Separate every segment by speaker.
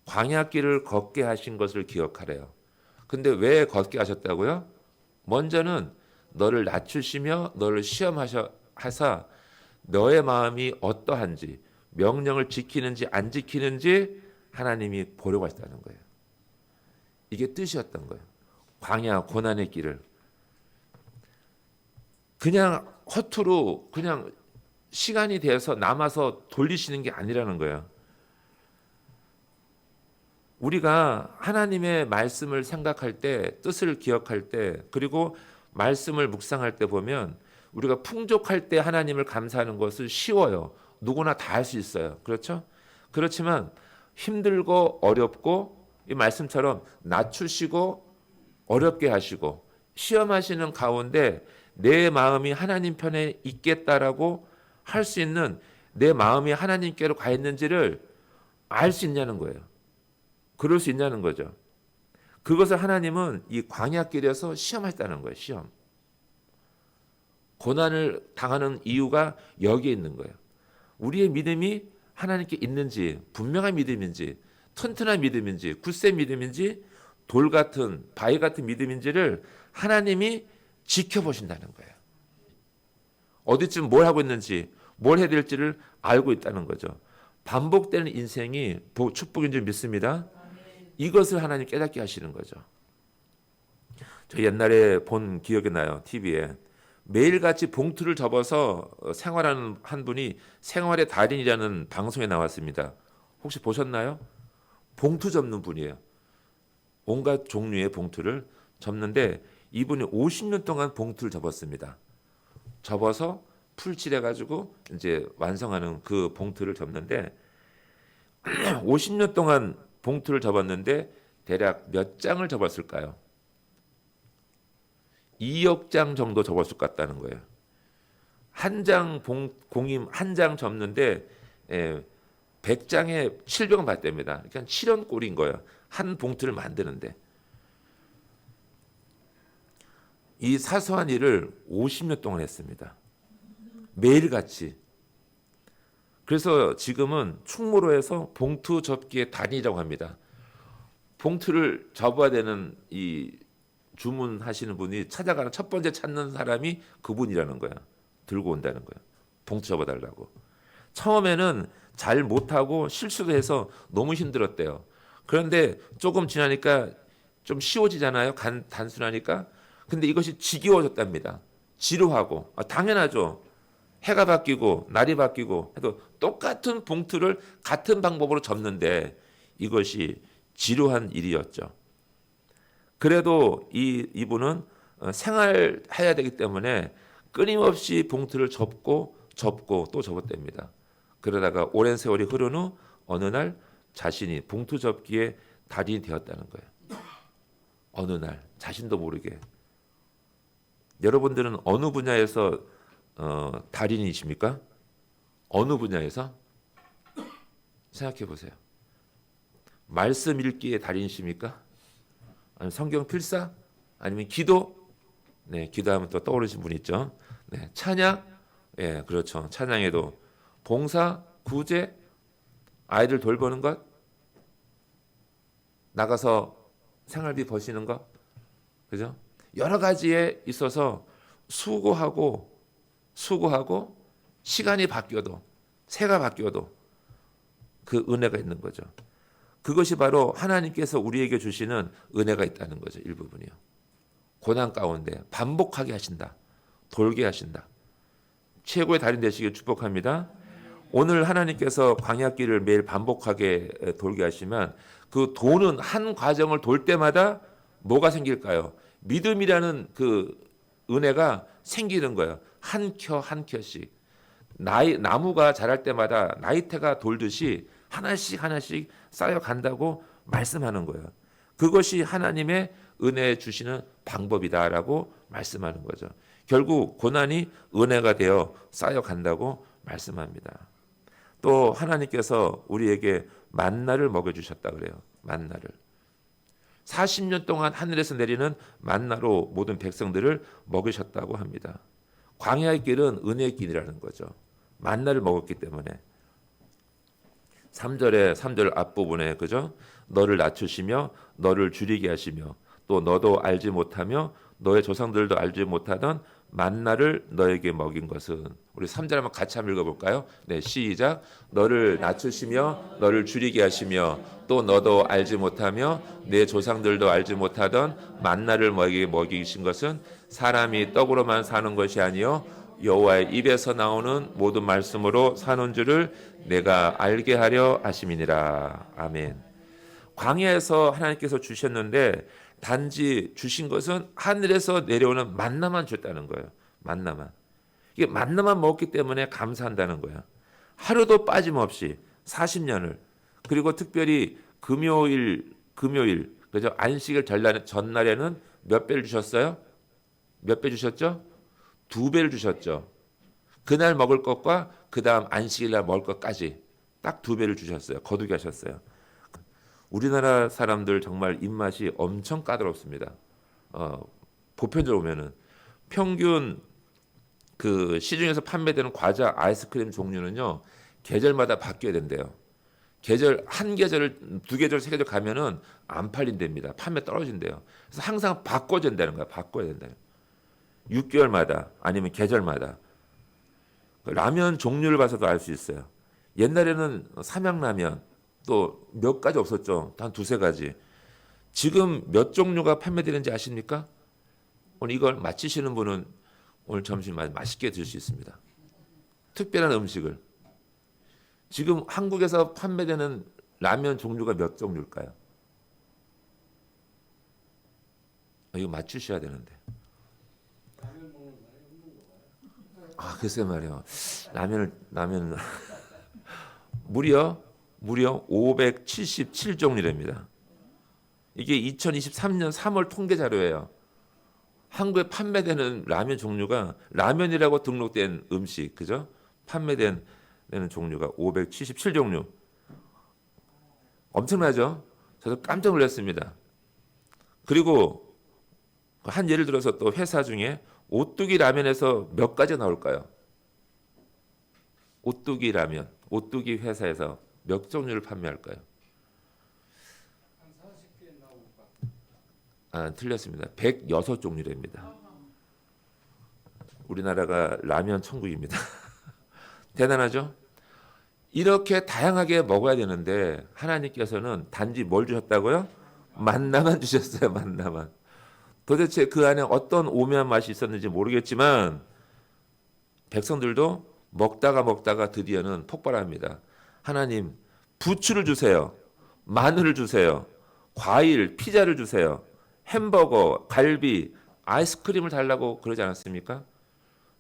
Speaker 1: 광야길을 걷게 하신 것을 기억하래요. 근데 왜 걷게 하셨다고요? 먼저는 너를 낮추시며 너를 시험하사 너의 마음이 어떠한지, 명령을 지키는지 안 지키는지 하나님이 보려고 하셨다는 거예요. 이게 뜻이었던 거예요. 광야 고난의 길을 그냥 허투루 그냥 시간이 되어서 남아서 돌리시는 게 아니라는 거예요. 우리가 하나님의 말씀을 생각할 때, 뜻을 기억할 때, 그리고 말씀을 묵상할 때 보면 우리가 풍족할 때 하나님을 감사하는 것을 쉬워요. 누구나 다 할 수 있어요. 그렇죠? 그렇지만 힘들고 어렵고 이 말씀처럼 낮추시고 어렵게 하시고 시험하시는 가운데 내 마음이 하나님 편에 있겠다라고 할 수 있는 내 마음이 하나님께로 가 있는지를 알 수 있냐는 거예요. 그럴 수 있냐는 거죠. 그것을 하나님은 이 광야길에서 시험했다는 거예요. 시험. 고난을 당하는 이유가 여기에 있는 거예요. 우리의 믿음이 하나님께 있는지, 분명한 믿음인지, 튼튼한 믿음인지, 굳센 믿음인지, 돌 같은 바위 같은 믿음인지를 하나님이 지켜보신다는 거예요. 어디쯤 뭘 하고 있는지, 뭘 해야 될지를 알고 있다는 거죠. 반복되는 인생이 축복인 줄 믿습니다. 이것을 하나님 깨닫게 하시는 거죠. 저 옛날에 본 기억이 나요. TV에. 매일같이 봉투를 접어서 생활하는 한 분이 생활의 달인이라는 방송에 나왔습니다. 혹시 보셨나요? 봉투 접는 분이에요. 온갖 종류의 봉투를 접는데 이분이 50년 동안 봉투를 접었습니다. 접어서 풀칠해가지고 이제 완성하는 그 봉투를 접는데 50년 동안 봉투를 접었는데 대략 몇 장을 접었을까요? 2억 장 정도 접었을 것 같다는 거예요. 한 장 공임 한 장 접는데 100장에 700원 받답니다. 그러니까 7원 꼴인 거예요. 한 봉투를 만드는데. 이 사소한 일을 50년 동안 했습니다. 매일같이. 그래서 지금은 충무로에서 봉투 접기의 단이라고 합니다. 봉투를 접어야 되는 이 주문하시는 분이 찾아가는 첫 번째 찾는 사람이 그분이라는 거야. 들고 온다는 거야. 봉투 접어달라고. 처음에는 잘 못하고 실수도 해서 너무 힘들었대요. 그런데 조금 지나니까 좀 쉬워지잖아요. 단순하니까. 근데 이것이 지겨워졌답니다. 지루하고. 당연하죠. 해가 바뀌고 날이 바뀌고 해도 똑같은 봉투를 같은 방법으로 접는데 이것이 지루한 일이었죠. 그래도 이분은 생활해야 되기 때문에 끊임없이 봉투를 접고 또 접었답니다. 그러다가 오랜 세월이 흐른 후 어느 날 자신이 봉투 접기에 달인이 되었다는 거예요. 어느 날 자신도 모르게. 여러분들은 어느 분야에서 달인이십니까? 어느 분야에서? 생각해 보세요. 말씀 읽기의 달인이십니까? 아니면 성경 필사? 아니면 기도? 네, 기도하면 또 떠오르신 분 있죠. 네, 찬양? 예, 그렇죠. 찬양에도 봉사, 구제, 아이들 돌보는 것, 나가서 생활비 버시는 것, 그죠? 여러 가지에 있어서 수고하고 시간이 바뀌어도 새가 바뀌어도 그 은혜가 있는 거죠. 그것이 바로 하나님께서 우리에게 주시는 은혜가 있다는 거죠. 일부분이요. 고난 가운데 반복하게 하신다. 돌게 하신다. 최고의 달인 되시길 축복합니다. 오늘 하나님께서 광야길을 매일 반복하게 돌게 하시면 그 도는 한 과정을 돌 때마다 뭐가 생길까요? 믿음이라는 그 은혜가 생기는 거예요. 한 켜씩. 나무가 자랄 때마다 나이테가 돌듯이 하나씩 쌓여간다고 말씀하는 거예요. 그것이 하나님의 은혜 주시는 방법이다라고 말씀하는 거죠. 결국 고난이 은혜가 되어 쌓여간다고 말씀합니다. 또 하나님께서 우리에게 만나를 먹여주셨다 그래요. 만나를. 40년 동안 하늘에서 내리는 만나로 모든 백성들을 먹이셨다고 합니다. 광야의 길은 은혜의 길이라는 거죠. 만나를 먹었기 때문에. 3절 앞부분에 그죠? 너를 낮추시며 너를 줄이게 하시며 또 너도 알지 못하며 너의 조상들도 알지 못하던 만나를 너에게 먹인 것은 우리 3절 한번 같이 한번 읽어볼까요? 네, 시작. 너를 낮추시며 너를 줄이게 하시며 또 너도 알지 못하며 내 조상들도 알지 못하던 만나를 너에게 먹이신 것은 사람이 떡으로만 사는 것이 아니요 여호와의 입에서 나오는 모든 말씀으로 사는 줄을 내가 알게 하려 하심이니라. 아멘. 광야에서 하나님께서 주셨는데 단지 주신 것은 하늘에서 내려오는 만나만 줬다는 거예요. 만나만. 이게 만나만 먹었기 때문에 감사한다는 거예요. 하루도 빠짐없이 40년을 그리고 특별히 금요일 그죠? 안식일 전날에는 몇 배를 주셨어요? 몇 배 주셨죠? 2배를 주셨죠. 그날 먹을 것과 그 다음 안식일 날 먹을 것까지 딱 2배를 주셨어요. 거두게 하셨어요. 우리나라 사람들 정말 입맛이 엄청 까다롭습니다. 보편적으로 보면은 평균 그 시중에서 판매되는 과자 아이스크림 종류는요 계절마다 바뀌어야 된대요. 한 계절을 2계절 3계절 가면은 안 팔린답니다. 판매 떨어진대요. 그래서 항상 바꿔야 된다는 거야. 바꿔야 된다는. 6개월마다 아니면 계절마다 라면 종류를 봐서도 알 수 있어요. 옛날에는 삼양라면 또 몇 가지 없었죠. 한 2-3가지. 지금 몇 종류가 판매되는지 아십니까? 오늘 이걸 마치시는 분은 오늘 점심 맛있게 드실 수 있습니다. 특별한 음식을. 지금 한국에서 판매되는 라면 종류가 몇 종류일까요? 이거 맞추셔야 되는데. 글쎄 말이요. 라면 무려 577종류랍니다. 이게 2023년 3월 통계 자료예요. 한국에 판매되는 라면 종류가 라면이라고 등록된 음식, 그죠? 판매되는 종류가 577종류. 엄청나죠? 저도 깜짝 놀랐습니다. 그리고 한 예를 들어서 또 회사 중에 오뚜기 라면에서 몇 가지가 나올까요? 오뚜기 라면, 오뚜기 회사에서 몇 종류를 판매할까요? 틀렸습니다. 106종류랍니다. 우리나라가 라면 천국입니다. 대단하죠? 이렇게 다양하게 먹어야 되는데 하나님께서는 단지 뭘 주셨다고요? 만나만 주셨어요. 만나만. 도대체 그 안에 어떤 오묘한 맛이 있었는지 모르겠지만 백성들도 먹다가 드디어는 폭발합니다. 하나님, 부추를 주세요. 마늘을 주세요. 과일, 피자를 주세요. 햄버거, 갈비, 아이스크림을 달라고 그러지 않았습니까?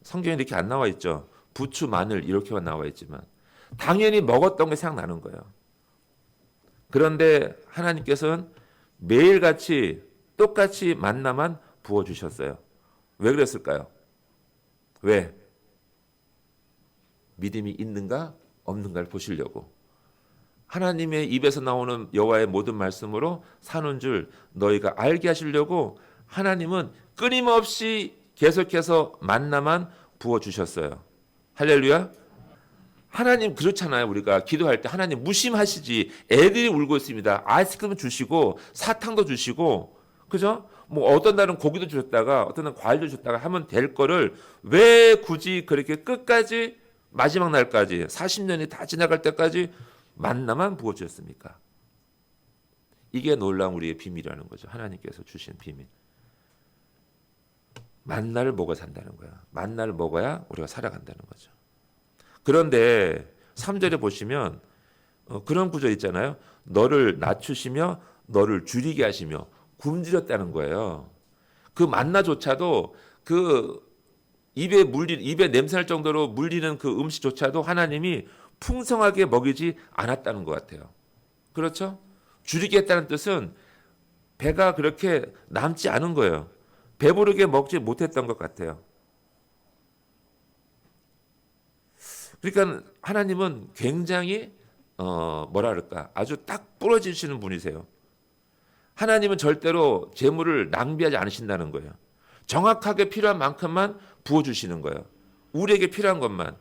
Speaker 1: 성경에 이렇게 안 나와 있죠. 부추, 마늘 이렇게만 나와 있지만 당연히 먹었던 게 생각나는 거예요. 그런데 하나님께서는 매일같이 똑같이 만나만 부어주셨어요. 왜 그랬을까요? 왜? 믿음이 있는가 없는가를 보시려고. 하나님의 입에서 나오는 여호와의 모든 말씀으로 사는 줄 너희가 알게 하시려고 하나님은 끊임없이 계속해서 만나만 부어주셨어요. 할렐루야. 하나님 그렇잖아요. 우리가 기도할 때 하나님 무심하시지. 애들이 울고 있습니다. 아이스크림 주시고 사탕도 주시고 그죠? 뭐 어떤 날은 고기도 주셨다가 어떤 날은 과일도 주셨다가 하면 될 거를 왜 굳이 그렇게 끝까지 마지막 날까지 40년이 다 지나갈 때까지 만나만 부어주셨습니까? 이게 놀라운 우리의 비밀이라는 거죠. 하나님께서 주신 비밀. 만나를 먹어 산다는 거야. 만나를 먹어야 우리가 살아간다는 거죠. 그런데 3절에 보시면 그런 구절 있잖아요. 너를 낮추시며 너를 줄이게 하시며 굶주렸다는 거예요. 그 만나조차도 그 입에 냄새날 정도로 물리는 그 음식조차도 하나님이 풍성하게 먹이지 않았다는 것 같아요. 그렇죠? 줄이게 했다는 뜻은 배가 그렇게 남지 않은 거예요. 배부르게 먹지 못했던 것 같아요. 그러니까 하나님은 굉장히 아주 딱 부러지시는 분이세요. 하나님은 절대로 재물을 낭비하지 않으신다는 거예요. 정확하게 필요한 만큼만 부어주시는 거예요. 우리에게 필요한 것만.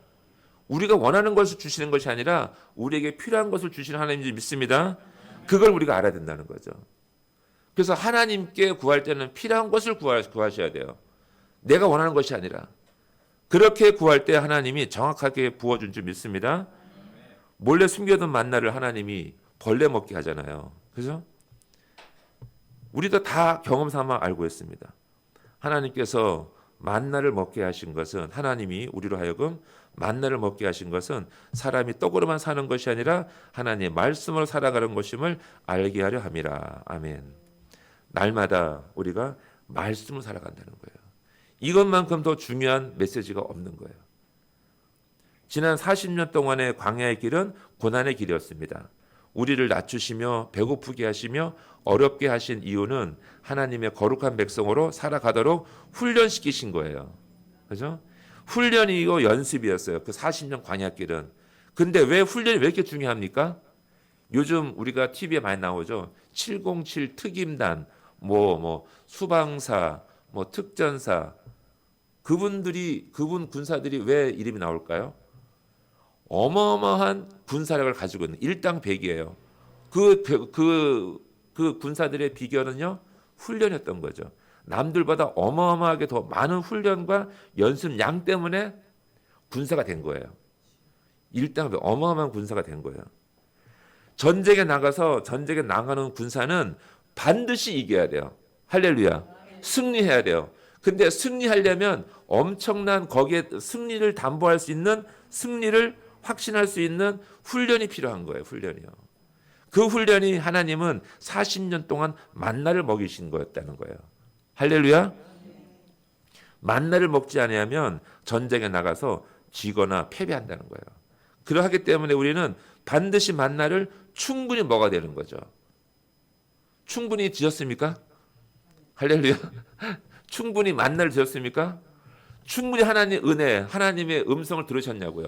Speaker 1: 우리가 원하는 것을 주시는 것이 아니라 우리에게 필요한 것을 주시는 하나님인지 믿습니다. 그걸 우리가 알아야 된다는 거죠. 그래서 하나님께 구할 때는 필요한 것을 구하셔야 돼요. 내가 원하는 것이 아니라. 그렇게 구할 때 하나님이 정확하게 부어준 줄 믿습니다. 몰래 숨겨둔 만나를 하나님이 벌레 먹게 하잖아요. 그죠? 우리도 다 경험 삼아 알고 있습니다. 하나님께서 만나를 먹게 하신 것은, 하나님이 우리로 하여금 만나를 먹게 하신 것은 사람이 떡으로만 사는 것이 아니라 하나님의 말씀으로 살아가는 것임을 알게 하려 함이라. 아멘. 날마다 우리가 말씀으로 살아간다는 거예요. 이것만큼 더 중요한 메시지가 없는 거예요. 지난 40년 동안의 광야의 길은 고난의 길이었습니다. 우리를 낮추시며 배고프게 하시며 어렵게 하신 이유는 하나님의 거룩한 백성으로 살아가도록 훈련시키신 거예요. 그죠? 훈련이고 연습이었어요. 그 40년 광야길은. 근데 왜 훈련이 왜 이렇게 중요합니까? 요즘 우리가 TV에 많이 나오죠. 707 특임단, 수방사, 특전사. 그분 군사들이 왜 이름이 나올까요? 어마어마한 군사력을 가지고 있는 일당백이에요. 그 군사들의 비결은요, 훈련이었던 거죠. 남들보다 어마어마하게 더 많은 훈련과 연습량 때문에 군사가 된 거예요. 일당백, 어마어마한 군사가 된 거예요. 전쟁에 나가는 군사는 반드시 이겨야 돼요. 할렐루야. 승리해야 돼요. 근데 승리하려면 엄청난 거기에 승리를 담보할 수 있는, 승리를 확신할 수 있는 훈련이 필요한 거예요. 훈련이요. 그 훈련이 하나님은 40년 동안 만나를 먹이신 거였다는 거예요. 할렐루야. 만나를 먹지 아니하면 전쟁에 나가서 지거나 패배한다는 거예요. 그러하기 때문에 우리는 반드시 만나를 충분히 먹어야 되는 거죠. 충분히 드셨습니까? 할렐루야. 충분히 만나를 드셨습니까? 충분히 하나님의 은혜, 하나님의 음성을 들으셨냐고요.